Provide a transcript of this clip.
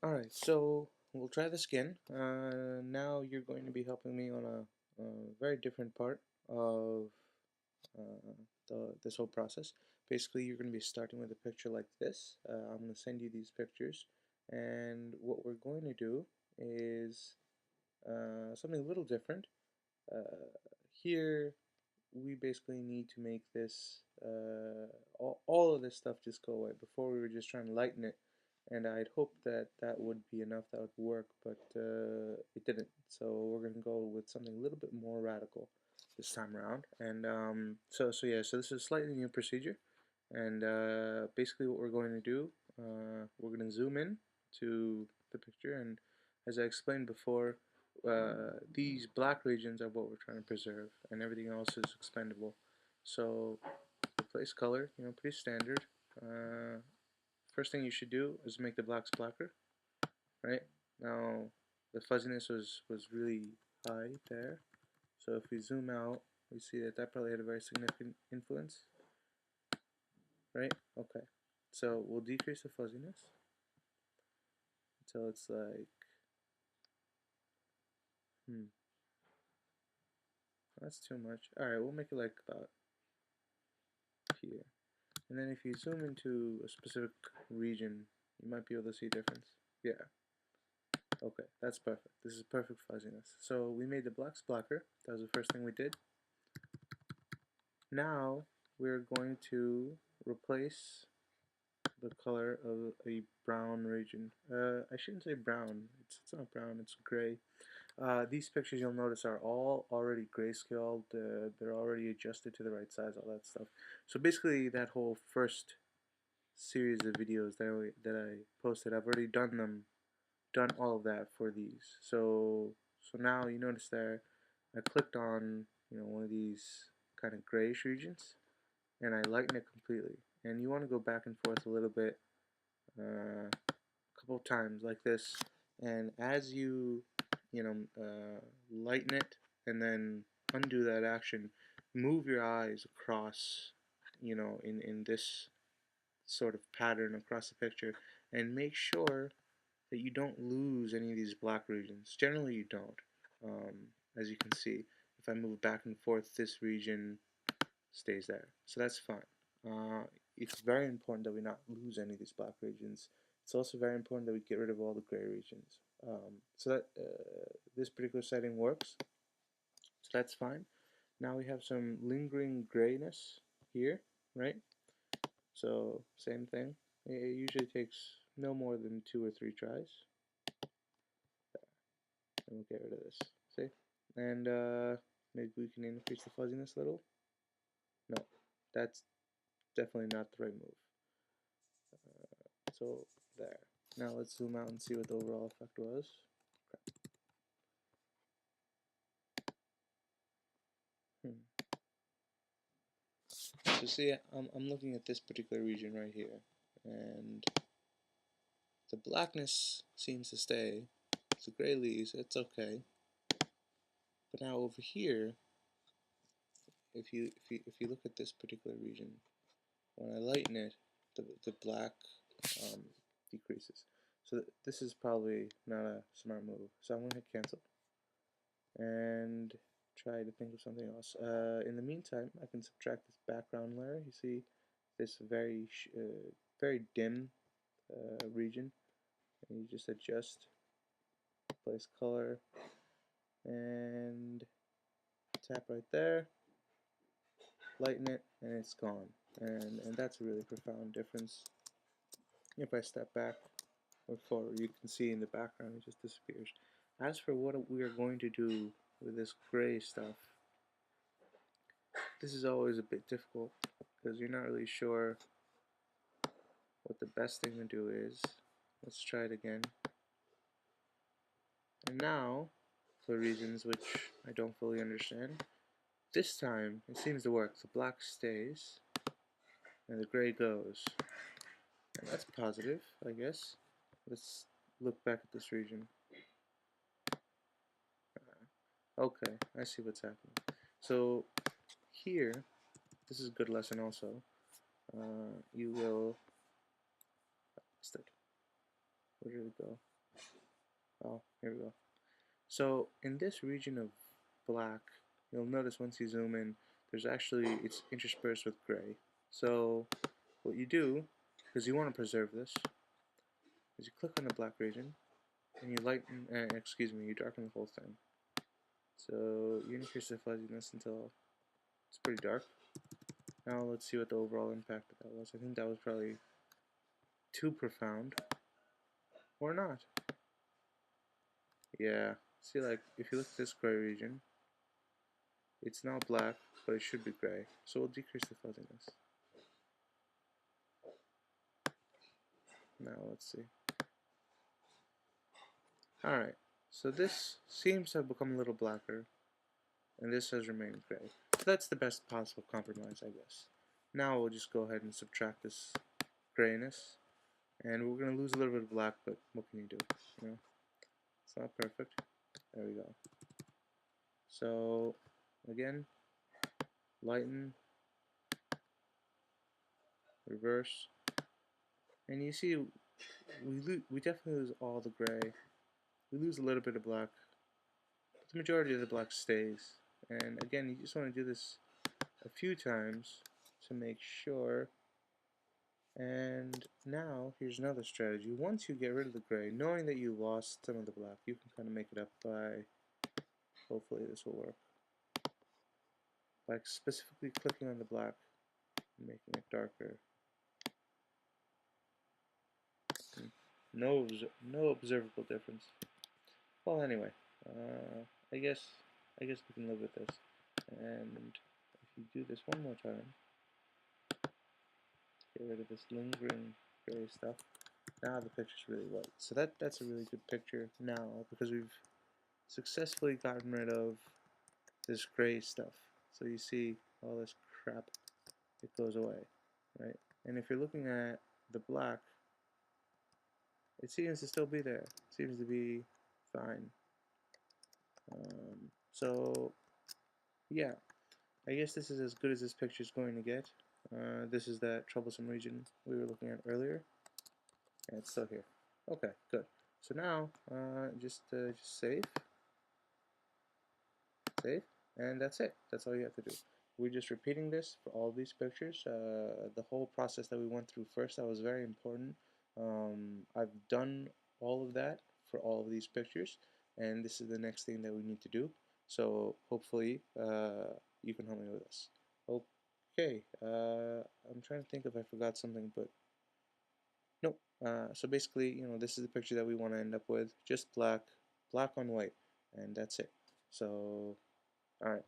Alright, so we'll try this again. Now you're going to be helping me on a very different part of this whole process. Basically, you're going to be starting with a picture like this. I'm going to send you these pictures, and what we're going to do is something a little different. Here, we basically need to make this, all of this stuff just go away. Before we were just trying to lighten it, and I'd hoped that that would be enough, that would work, but it didn't. So we're going to go with something a little bit more radical this time around. And so this is a slightly new procedure. And basically what we're going to do, we're going to zoom in to the picture, and as I explained before, these black regions are what we're trying to preserve, and everything else is expendable. So replace color, pretty standard. First thing you should do is make the blacks blacker, right? Now the fuzziness was really high there, so if we zoom out, we see that that probably had a very significant influence, right? Okay, so we'll decrease the fuzziness until it's like, that's too much. Alright, we'll make it like about here. And then if you zoom into a specific region, you might be able to see a difference. Yeah. Okay, that's perfect. This is perfect fuzziness. So we made the blacks blacker. That was the first thing we did. Now we're going to replace the color of a brown region. I shouldn't say brown. It's not brown. It's gray. These pictures you'll notice are all already grayscaled. They're already adjusted to the right size. All that stuff. So basically, that whole first series of videos that I posted, I've already done all of that for these. So now you notice there, I clicked on one of these kind of grayish regions, and I lighten it completely. And you want to go back and forth a little bit, a couple of times like this. And as lighten it and then undo that action, move your eyes across, in this sort of pattern across the picture, and make sure that you don't lose any of these black regions. Generally you don't. As you can see, if I move back and forth, this region stays there. So that's fine. It's very important that we not lose any of these black regions. It's also very important that we get rid of all the gray regions. So that this particular setting works. So that's fine. Now we have some lingering grayness here, right? So same thing. It usually takes no more than 2 or 3 tries. And we'll get rid of this. See? And maybe we can increase the fuzziness a little. No, that's definitely not the right move. So there. Now let's zoom out and see what the overall effect was. So see, I'm looking at this particular region right here, and the blackness seems to stay. The gray leaves, it's okay. But now over here, if you look at this particular region, when I lighten it, the black decreases. So this is probably not a smart move. So I'm going to hit cancel and try to think of something else. In the meantime, I can subtract this background layer. You see this very dim region, and you just adjust, place color, and tap right there, lighten it, and it's gone. And that's a really profound difference. If I step back or forward, you can see in the background it just disappears. As for what we are going to do with this gray stuff, this is always a bit difficult because you're not really sure what the best thing to do is. Let's try it again. And now, for reasons which I don't fully understand, this time it seems to work. The black stays and the gray goes. And that's positive, I guess. Let's look back at this region. Okay, I see what's happening. So here, this is a good lesson also. You will Where did it go? Oh, here we go. So in this region of black, you'll notice once you zoom in, it's interspersed with gray. So what you do, because you want to preserve this, is you click on the black region and you you darken the whole thing. So you increase the fuzziness until it's pretty dark. Now let's see what the overall impact of that was. I think that was probably too profound, or not. Yeah, see, like if you look at this gray region, it's now black, but it should be gray. So we'll decrease the fuzziness. Now let's see. Alright, so this seems to have become a little blacker, and this has remained gray. So that's the best possible compromise, I guess. Now we'll just go ahead and subtract this grayness, and we're going to lose a little bit of black, but what can you do? You know, it's not perfect. There we go. So, again, lighten, reverse, and you see we definitely lose all the gray. We lose a little bit of black, but the majority of the black stays. And again, you just want to do this a few times to make sure. And now here's another strategy. Once you get rid of the gray, knowing that you lost some of the black, you can kind of make it up by, hopefully this will work, by specifically clicking on the black and making it darker. No observable difference. Well, anyway, I guess we can live with this. And if you do this one more time, get rid of this lingering gray stuff. Now the picture's really white. So that's a really good picture now because we've successfully gotten rid of this gray stuff. So you see all this crap, it goes away, right? And if you're looking at the black, it seems to still be there. It seems to be fine. So yeah, I guess this is as good as this picture is going to get. This is that troublesome region we were looking at earlier, and it's still here. Okay, good. So now, just save, and that's it. That's all you have to do. We're just repeating this for all these pictures. The whole process that we went through first, that was very important. I've done all of that for all of these pictures, and this is the next thing that we need to do. So hopefully you can help me with this. Okay, I'm trying to think if I forgot something, but nope. So basically, this is the picture that we want to end up with. Just black on white, and that's it. So, alright.